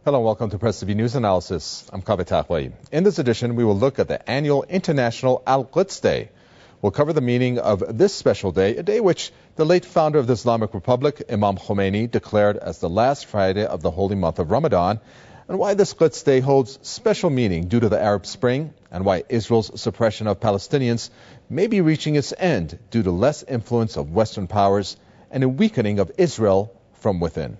Hello and welcome to Press TV News Analysis. I'm Kaveh Taqwi. In this edition, we will look at the annual International Al-Quds Day. We'll cover the meaning of this special day, a day which the late founder of the Islamic Republic, Imam Khomeini, declared as the last Friday of the holy month of Ramadan, and why this Quds Day holds special meaning due to the Arab Spring, and why Israel's suppression of Palestinians may be reaching its end due to less influence of Western powers and a weakening of Israel from within.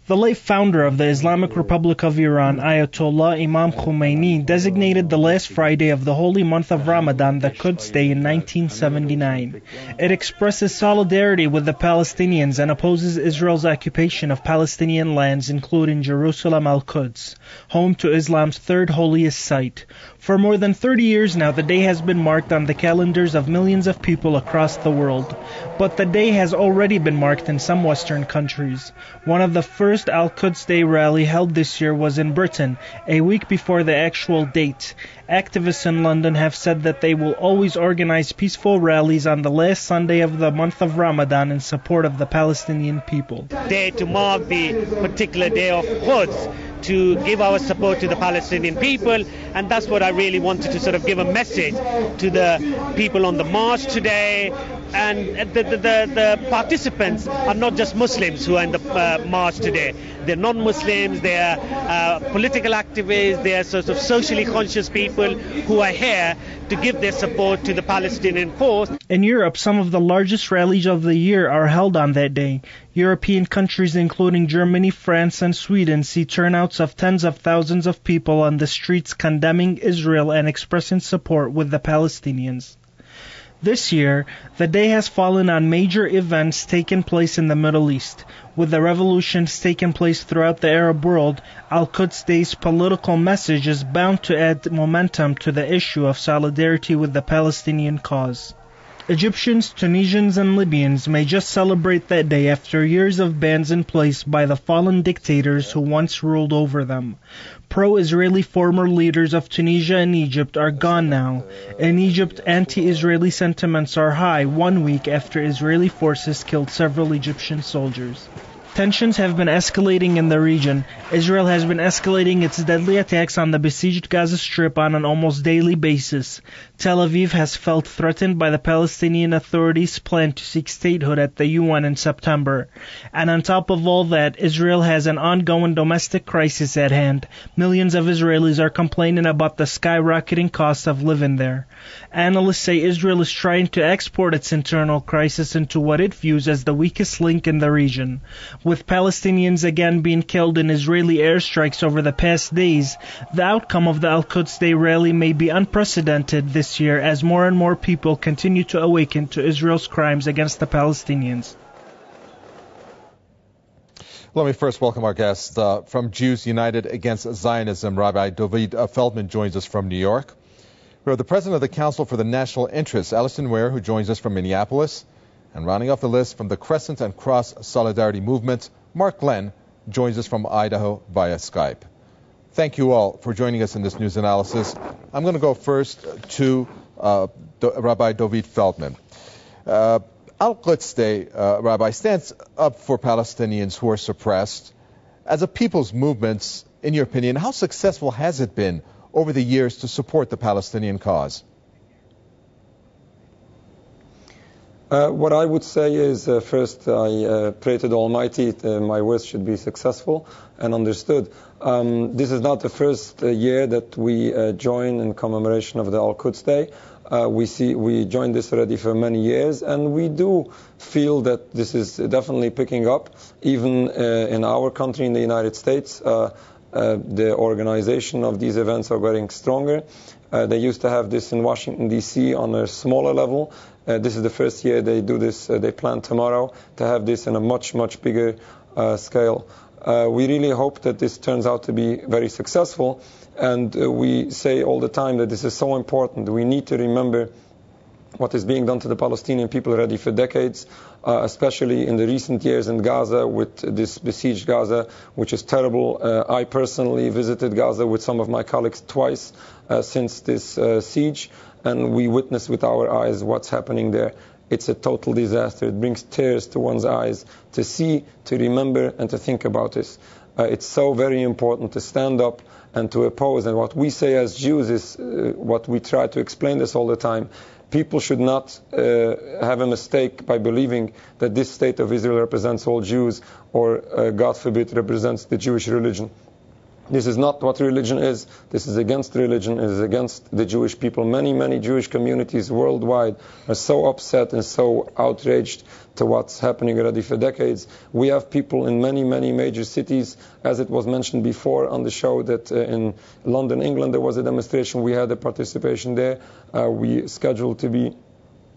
The late founder of the Islamic Republic of Iran, Ayatollah Imam Khomeini, designated the last Friday of the holy month of Ramadan the Quds Day in 1979. It expresses solidarity with the Palestinians and opposes Israel's occupation of Palestinian lands, including Jerusalem al-Quds, home to Islam's third holiest site. For more than 30 years now, the day has been marked on the calendars of millions of people across the world. But the day has already been marked in some Western countries. One of the first Al-Quds Day rally held this year was in Britain, a week before the actual date. Activists in London have said that they will always organize peaceful rallies on the last Sunday of the month of Ramadan in support of the Palestinian people. Day to mark the particular day of Quds, to give our support to the Palestinian people, and that's what I really wanted to sort of give a message to the people on the march today. And the participants are not just Muslims who are in the march today. They're non-Muslims, they are political activists, they are sort of socially conscious people who are here to give their support to the Palestinian cause. In Europe, some of the largest rallies of the year are held on that day. European countries including Germany, France and Sweden see turnouts of tens of thousands of people on the streets condemning Israel and expressing support with the Palestinians. This year, the day has fallen on major events taking place in the Middle East. With the revolutions taking place throughout the Arab world, Al-Quds Day's political message is bound to add momentum to the issue of solidarity with the Palestinian cause. Egyptians, Tunisians and Libyans may just celebrate that day after years of bans in place by the fallen dictators who once ruled over them. Pro-Israeli former leaders of Tunisia and Egypt are gone now. In Egypt, anti-Israeli sentiments are high 1 week after Israeli forces killed several Egyptian soldiers. Tensions have been escalating in the region. Israel has been escalating its deadly attacks on the besieged Gaza Strip on an almost daily basis. Tel Aviv has felt threatened by the Palestinian Authority's plan to seek statehood at the UN in September. And on top of all that, Israel has an ongoing domestic crisis at hand. Millions of Israelis are complaining about the skyrocketing cost of living there. Analysts say Israel is trying to export its internal crisis into what it views as the weakest link in the region. With Palestinians again being killed in Israeli airstrikes over the past days, the outcome of the Al-Quds Day rally may be unprecedented this year as more and more people continue to awaken to Israel's crimes against the Palestinians. Let me first welcome our guest from Jews United Against Zionism. Rabbi Dovid Feldman joins us from New York. We have the president of the Council for the National Interest, Alison Ware, who joins us from Minneapolis. And rounding off the list from the Crescent and Cross Solidarity Movement, Mark Glenn joins us from Idaho via Skype. Thank you all for joining us in this news analysis. I'm going to go first to Rabbi Dovid Feldman. Al-Quds Day, Rabbi, stands up for Palestinians who are suppressed. As a people's movement, in your opinion, how successful has it been over the years to support the Palestinian cause? What I would say is, first, I pray to the Almighty my words should be successful and understood. This is not the first year that we join in commemoration of the Al-Quds Day. We joined this already for many years, and we do feel that this is definitely picking up. Even in our country, in the United States, the organization of these events are getting stronger. They used to have this in Washington, D.C. on a smaller level. This is the first year they do this. They plan tomorrow to have this in a much, much bigger scale. We really hope that this turns out to be very successful. And we say all the time that this is so important. We need to remember what is being done to the Palestinian people already for decades, especially in the recent years in Gaza with this besieged Gaza, which is terrible. I personally visited Gaza with some of my colleagues twice since this siege, and we witnessed with our eyes what's happening there. it's a total disaster. It brings tears to one's eyes to see, to remember, and to think about this. It's so very important to stand up and to oppose. And what we say as Jews is what we try to explain this all the time. People should not have a mistake by believing that this state of Israel represents all Jews or, God forbid, represents the Jewish religion. This is not what religion is. This is against religion. It is against the Jewish people. Many, many Jewish communities worldwide are so upset and so outraged to what's happening already for decades. We have people in many, many major cities, as it was mentioned before on the show, that in London, England, there was a demonstration. We had a participation there. We scheduled to be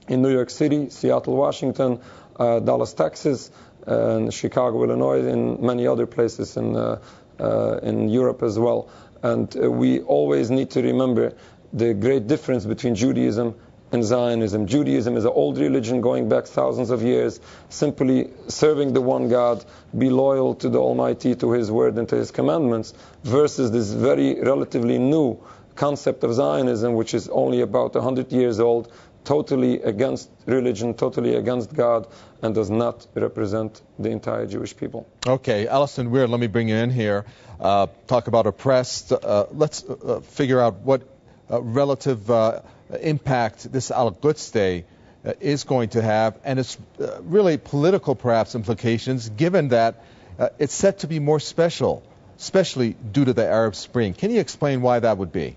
in New York City, Seattle, Washington, Dallas, Texas, and Chicago, Illinois, and many other places in Europe as well. And we always need to remember the great difference between Judaism and Zionism. Judaism is an old religion going back thousands of years, simply serving the one God, be loyal to the Almighty, to His word and to His commandments, versus this very relatively new concept of Zionism, which is only about 100 years old, totally against religion, totally against God, and does not represent the entire Jewish people. Okay, Alison Weir, let me bring you in here. Talk about oppressed. Let's figure out what relative impact this Al-Quds Day is going to have, and its really political, perhaps, implications, given that it's set to be more special, especially due to the Arab Spring. Can you explain why that would be?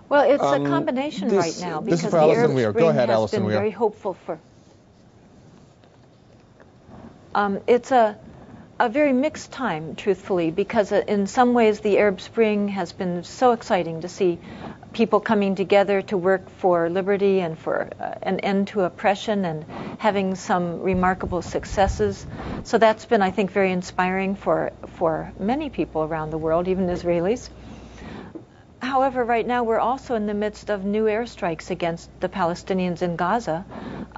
Well, it's a combination right now, because the Arab Spring has been very hopeful for... It's a very mixed time, truthfully, because in some ways the Arab Spring has been so exciting to see people coming together to work for liberty and for an end to oppression and having some remarkable successes. So that's been, I think, very inspiring for many people around the world, even Israelis. However, right now we're also in the midst of new airstrikes against the Palestinians in Gaza.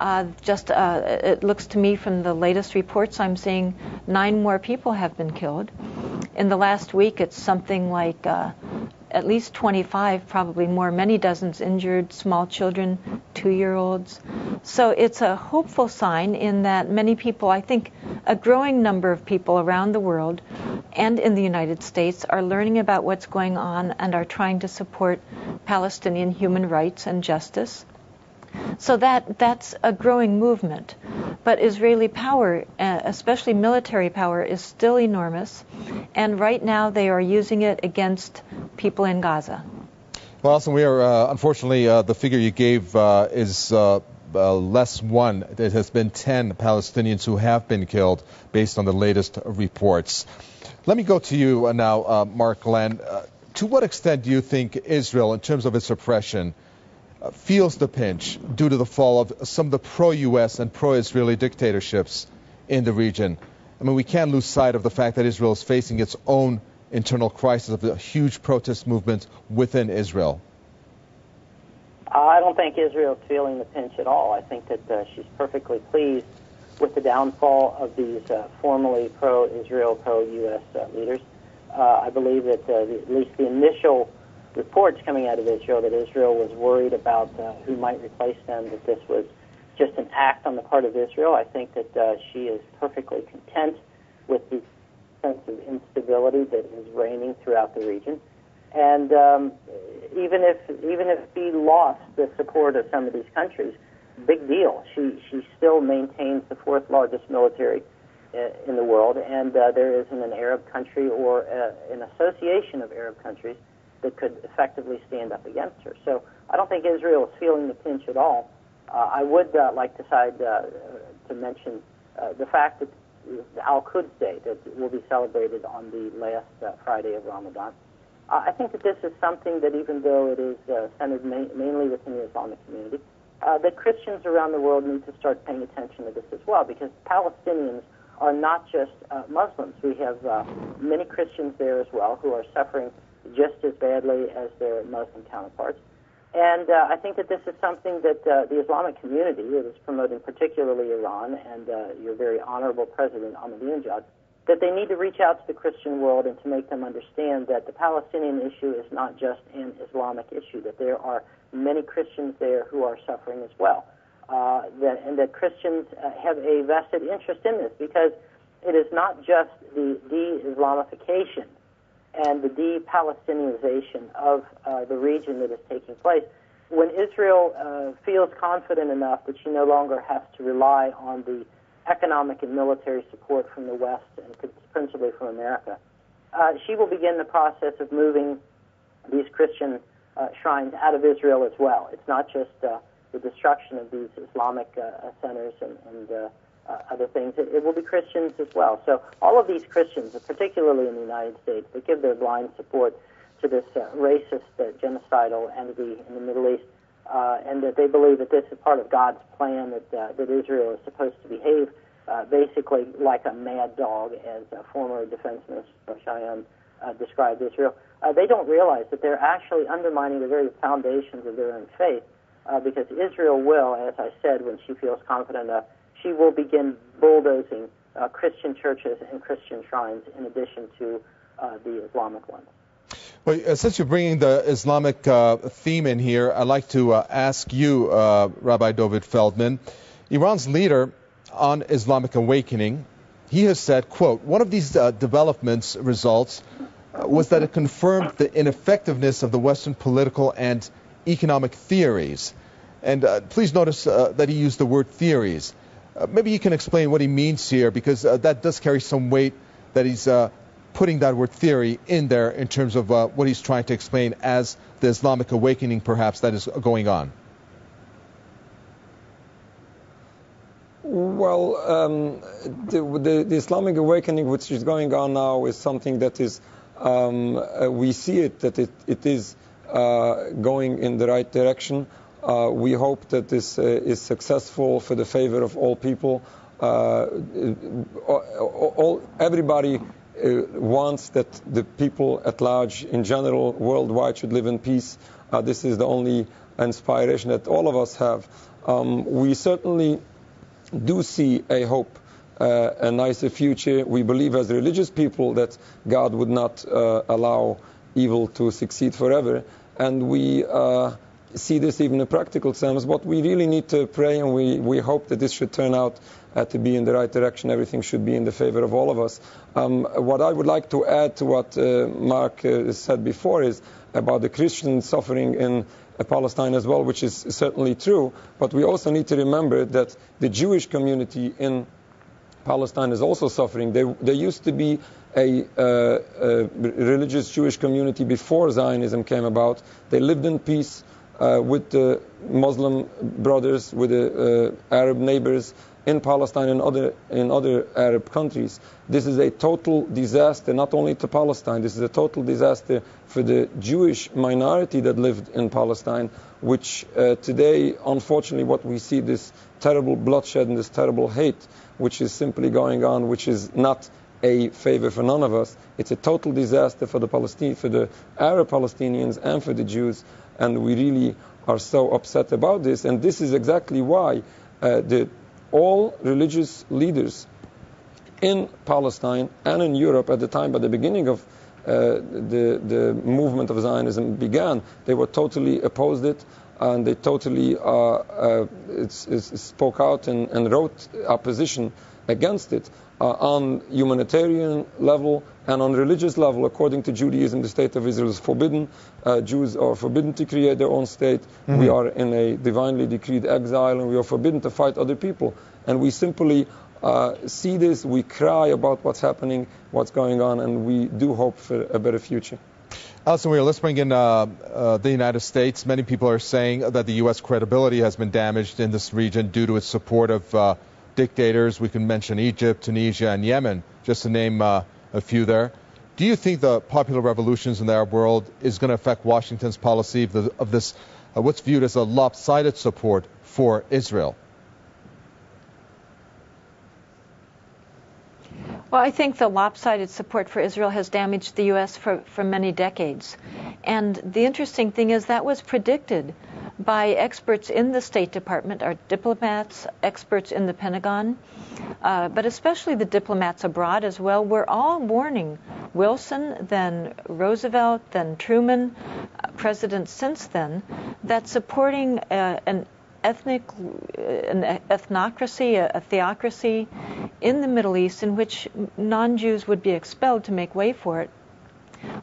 It looks to me from the latest reports I'm seeing 9 more people have been killed. In the last week, it's something like at least 25, probably more, many dozens injured, small children, 2-year-olds. So it's a hopeful sign in that many people, I think a growing number of people around the world and in the United States are learning about what's going on and are trying to support Palestinian human rights and justice. So that's a growing movement. But Israeli power, especially military power, is still enormous. And right now they are using it against people in Gaza. Well, Alison, we are, unfortunately, the figure you gave is less one. There has been 10 Palestinians who have been killed based on the latest reports. Let me go to you now, Mark Glenn. To what extent do you think Israel, in terms of its oppression, feels the pinch due to the fall of some of the pro-U.S. and pro-Israeli dictatorships in the region? I mean, we can't lose sight of the fact that Israel is facing its own internal crisis of the huge protest movement within Israel. I don't think Israel's feeling the pinch at all. I think that she's perfectly pleased with the downfall of these formerly pro-Israel, pro-U.S. Leaders. I believe that at least the initial reports coming out of Israel that Israel was worried about who might replace them, that this was just an act on the part of Israel. I think that she is perfectly content with the sense of instability that is reigning throughout the region. And even if she lost the support of some of these countries, big deal. She still maintains the 4th largest military in the world, and there isn't an Arab country or an association of Arab countries that could effectively stand up against her. So I don't think Israel is feeling the pinch at all. I would like to mention the fact that the Al-Quds Day that will be celebrated on the last Friday of Ramadan. I think that this is something that, even though it is centered mainly within the Islamic community, that Christians around the world need to start paying attention to this as well, because Palestinians are not just Muslims. We have many Christians there as well who are suffering just as badly as their Muslim counterparts. And I think that this is something that the Islamic community, that is promoting particularly Iran and your very honorable President Ahmadinejad, that they need to reach out to the Christian world and to make them understand that the Palestinian issue is not just an Islamic issue, that there are many Christians there who are suffering as well. And that Christians have a vested interest in this, because it is not just the de-Islamification and the de-Palestinization of the region that is taking place. When Israel feels confident enough that she no longer has to rely on the economic and military support from the West, and principally from America, she will begin the process of moving these Christian shrines out of Israel as well. It's not just the destruction of these Islamic centers and other things. It will be Christians as well. So all of these Christians, particularly in the United States, that give their blind support to this racist, genocidal entity in the Middle East, and that they believe that this is part of God's plan, that Israel is supposed to behave basically like a mad dog, as former Defense Minister Cheyenne described Israel. They don't realize that they're actually undermining the very foundations of their own faith, because Israel will, as I said, when she feels confident enough, she will begin bulldozing Christian churches and Christian shrines in addition to the Islamic ones. Well, since you're bringing the Islamic theme in here, I'd like to ask you, Rabbi Dovid Feldman, Iran's leader on Islamic awakening, he has said, quote, one of these developments results was that it confirmed the ineffectiveness of the Western political and economic theories. And please notice that he used the word theories. Maybe you can explain what he means here, because that does carry some weight, that he's putting that word theory in there in terms of what he's trying to explain as the Islamic awakening perhaps that is going on. Well, the Islamic awakening which is going on now is something that is, we see it, that it is going in the right direction. We hope that this is successful for the favor of all people. Everybody wants that the people at large, in general, worldwide, should live in peace. This is the only inspiration that all of us have. We certainly do see a hope, a nicer future. We believe as religious people that God would not allow evil to succeed forever. And we see this even in practical terms, but we really need to pray, and we hope that this should turn out to be in the right direction. Everything should be in the favor of all of us. What I would like to add to what Mark said before is about the Christian suffering in Palestine as well, which is certainly true, but we also need to remember that the Jewish community in Palestine is also suffering. There used to be a religious Jewish community before Zionism came about. They lived in peace with the Muslim brothers, with the Arab neighbors in Palestine and in other Arab countries. This is a total disaster, not only to Palestine. This is a total disaster for the Jewish minority that lived in Palestine, which today, unfortunately, what we see, this terrible bloodshed and this terrible hate, which is simply going on, which is not a favor for none of us. It's a total disaster for the Arab Palestinians and for the Jews, and we really are so upset about this. And this is exactly why all religious leaders in Palestine and in Europe at the time, by the beginning of the movement of Zionism began, they were totally opposed it, and they totally spoke out and wrote opposition against it on humanitarian level and on religious level. According to Judaism, the state of Israel is forbidden. Jews are forbidden to create their own state. Mm-hmm. We are in a divinely decreed exile, and we are forbidden to fight other people. And we simply see this, we cry about what's happening, what's going on, and we do hope for a better future. Alison Weir, let's bring in the United States. Many people are saying that the U.S. credibility has been damaged in this region due to its support of dictators. We can mention Egypt, Tunisia, and Yemen, just to name a few there. Do you think the popular revolutions in the Arab world is going to affect Washington's policy of this, what's viewed as a lopsided support for Israel? Well, I think the lopsided support for Israel has damaged the U.S. for many decades. And the interesting thing is that was predicted by experts in the State Department, our diplomats, experts in the Pentagon, but especially the diplomats abroad as well, were all warning Wilson, then Roosevelt, then Truman, presidents since then, that supporting an ethnocracy, a theocracy in the Middle East in which non-Jews would be expelled to make way for it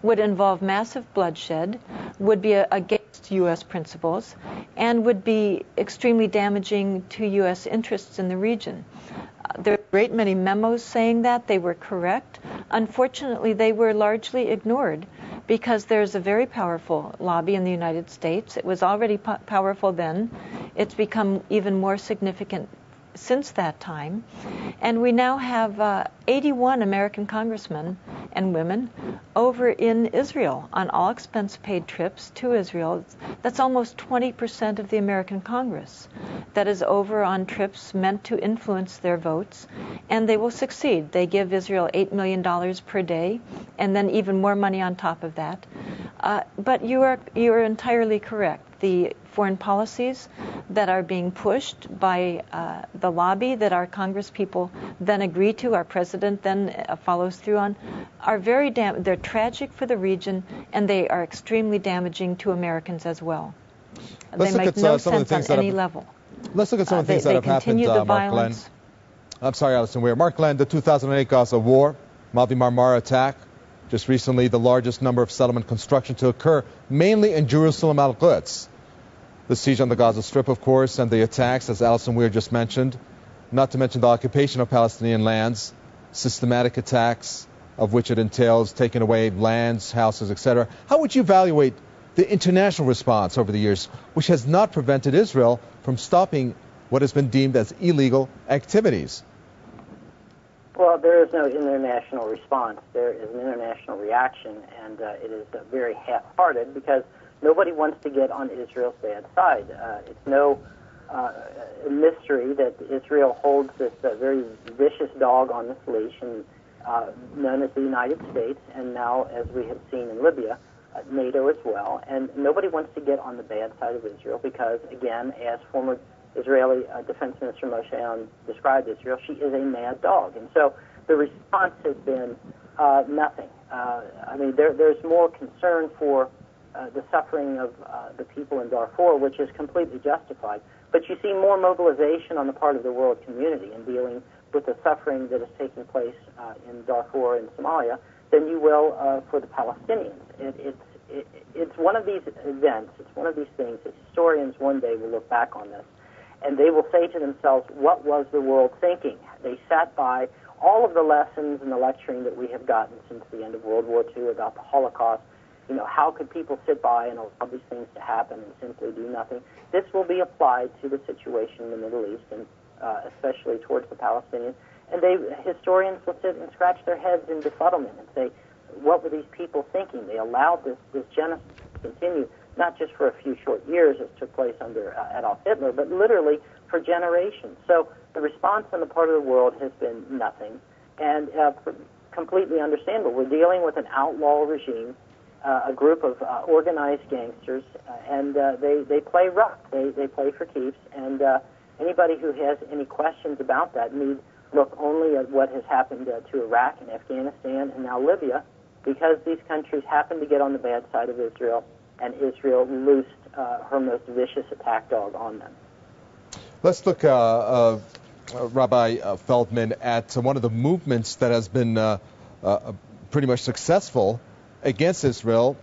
would involve massive bloodshed, would be against U.S. principles, and would be extremely damaging to U.S. interests in the region. There are a great many memos saying that. They were correct. Unfortunately, they were largely ignored because there's a very powerful lobby in the United States. It was already powerful then. It's become even more significant since that time. And we now have 81 American congressmen and women over in Israel on all expense-paid trips to Israel. That's almost 20% of the American Congress that is over on trips meant to influence their votes, and they will succeed. They give Israel $8 million per day, and then even more money on top of that. But you are entirely correct. The foreign policies that are being pushed by the lobby that our Congress people then agree to, our president then follows through on, are they're tragic for the region, and they are extremely damaging to Americans as well. They make no sense on any level. Let's look at some of the things that have happened, Mark Glenn. I'm sorry, Alison Weir. Mark Glenn, the 2008 Gaza war, Mavi Marmara attack, just recently the largest number of settlement construction to occur, mainly in Jerusalem al-Quds. The siege on the Gaza Strip, of course, and the attacks, as Alison Weir just mentioned, not to mention the occupation of Palestinian lands, systematic attacks of which it entails taking away lands, houses, etc. How would you evaluate the international response over the years, which has not prevented Israel from stopping what has been deemed as illegal activities? Well, there is no international response. There is an international reaction, and it is very half-hearted because nobody wants to get on Israel's bad side. It's no mystery that Israel holds this very vicious dog on this leash, and known as the United States, and now, as we have seen in Libya, NATO as well. And nobody wants to get on the bad side of Israel because, again, as former Israeli Defense Minister Moshe Aoun described Israel, she is a mad dog. And so the response has been nothing. I mean, there's more concern for the suffering of the people in Darfur, which is completely justified. But you see more mobilization on the part of the world community in dealing with the suffering that is taking place in Darfur and Somalia than you will for the Palestinians. It's one of these events, it's one of these things that historians one day will look back on this, and they will say to themselves, what was the world thinking? They sat by all of the lessons and the lecturing that we have gotten since the end of World War II about the Holocaust. You know, how could people sit by and allow these things to happen and simply do nothing? This will be applied to the situation in the Middle East, and especially towards the Palestinians. And historians will sit and scratch their heads in befuddlement and say, what were these people thinking? They allowed this genocide to continue, not just for a few short years as took place under Adolf Hitler, but literally for generations. So the response on the part of the world has been nothing, and completely understandable. We're dealing with an outlaw regime, a group of organized gangsters, and they play rough. They play for keeps, and anybody who has any questions about that need look only at what has happened to Iraq and Afghanistan and now Libya, because these countries happen to get on the bad side of Israel, and Israel loosed her most vicious attack dog on them. Let's look, Rabbi Feldman, at one of the movements that has been pretty much successful against Israel,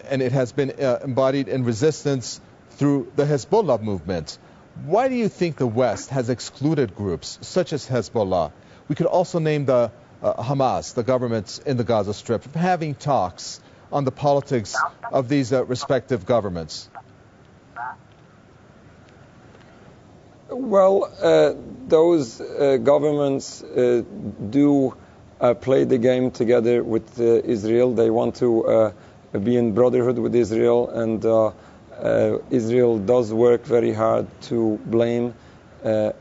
and it has been embodied in resistance through the Hezbollah movement. Why do you think the West has excluded groups such as Hezbollah? We could also name the Hamas, the governments in the Gaza Strip, from having talks on the politics of these respective governments. Well, those governments do play the game together with Israel. They want to be in brotherhood with Israel, and Israel does work very hard to blame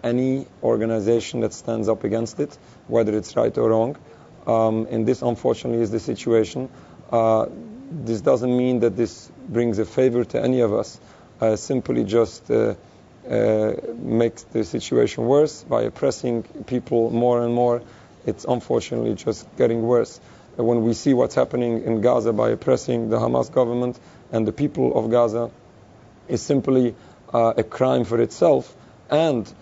any organization that stands up against it, whether it's right or wrong. And this, unfortunately, is the situation. This doesn't mean that this brings a favor to any of us. simply just makes the situation worse by oppressing people more and more. It's unfortunately just getting worse. When we see what's happening in Gaza by oppressing the Hamas government and the people of Gaza, is simply a crime for itself, and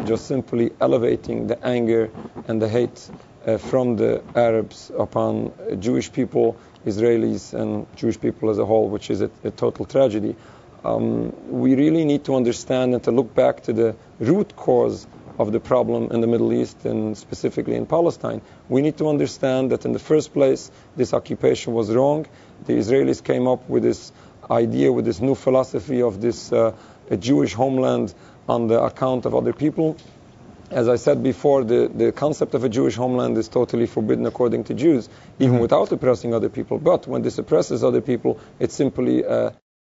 just simply elevating the anger and the hate from the Arabs upon Jewish people, Israelis, and Jewish people as a whole, which is a total tragedy. We really need to understand and to look back to the root cause of the problem in the Middle East, and specifically in Palestine. We need to understand that in the first place, this occupation was wrong. The Israelis came up with this idea, with this new philosophy of this a Jewish homeland on the account of other people. As I said before, the concept of a Jewish homeland is totally forbidden according to Jews, even without oppressing other people. But when this oppresses other people, it's simply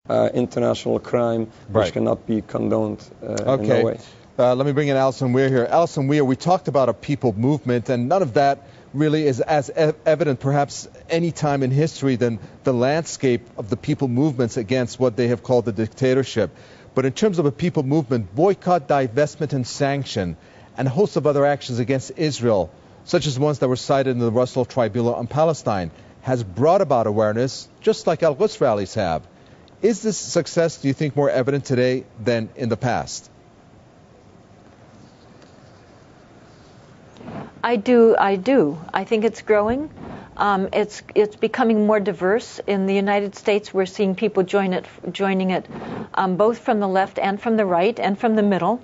international crime, which cannot be condoned in no way. Let me bring in Alison Weir here. Alison Weir, we talked about a people movement, and none of that really is as evident perhaps any time in history than the landscape of the people movements against what they have called the dictatorship. But in terms of a people movement, boycott, divestment, and sanction, and a host of other actions against Israel, such as ones that were cited in the Russell Tribunal on Palestine, has brought about awareness, just like Al-Quds rallies have. Is this success, do you think, more evident today than in the past? I do. I think it's growing. It's becoming more diverse. In the United States, we're seeing people joining it both from the left and from the right and from the middle.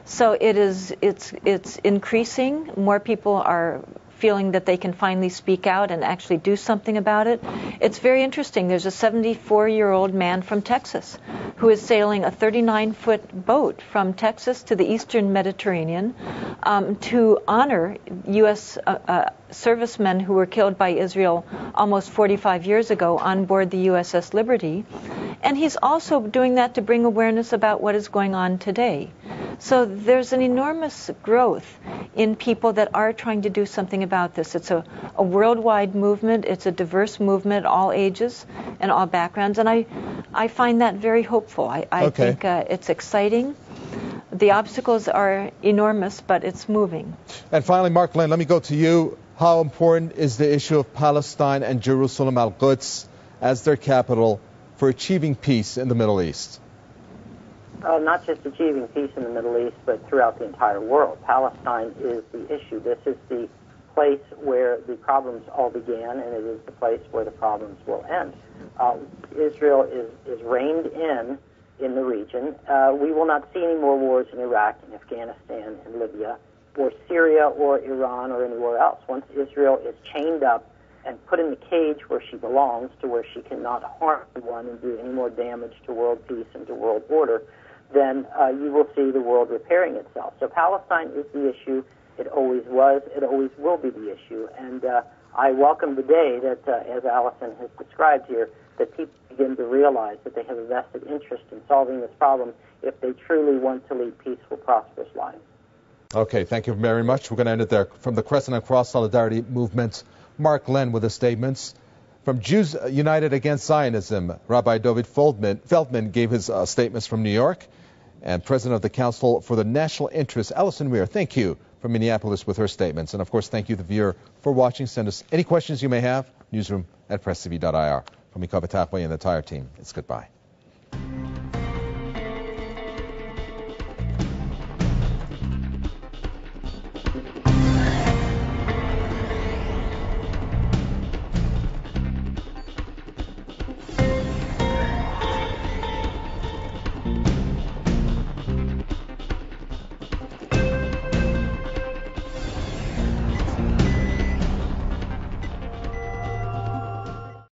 So it's increasing. More people are feeling that they can finally speak out and actually do something about it. It's very interesting. There's a 74-year-old man from Texas who is sailing a 39-foot boat from Texas to the eastern Mediterranean to honor U.S. servicemen who were killed by Israel almost 45 years ago on board the USS Liberty. And he's also doing that to bring awareness about what is going on today. So there's an enormous growth in people that are trying to do something about this. It's a worldwide movement. It's a diverse movement, all ages and all backgrounds. And I find that very hopeful. I think it's exciting. The obstacles are enormous, but it's moving. And finally, Mark Lynn, let me go to you. How important is the issue of Palestine and Jerusalem, Al-Quds, as their capital for achieving peace in the Middle East? Not just achieving peace in the Middle East, but throughout the entire world. Palestine is the issue. This is the place where the problems all began, and it is the place where the problems will end. Israel is reined in the region. We will not see any more wars in Iraq and Afghanistan and Libya or Syria or Iran or anywhere else. Once Israel is chained up and put in the cage where she belongs, to where she cannot harm anyone and do any more damage to world peace and to world order, then you will see the world repairing itself. So Palestine is the issue. It always was. It always will be the issue. And I welcome the day that, as Alison has described here, that people begin to realize that they have a vested interest in solving this problem if they truly want to lead peaceful, prosperous lives. Okay, thank you very much. We're going to end it there. From the Crescent and Cross Solidarity Movement, Mark Lynn with the statements. From Jews United Against Zionism, Rabbi Dovid Feldman gave his statements from New York. And President of the Council for the National Interest, Alison Weir, thank you, from Minneapolis with her statements. And, of course, thank you, the viewer, for watching. Send us any questions you may have, newsroom@presstv.ir. From Mika Bataqwi and the entire team, it's goodbye.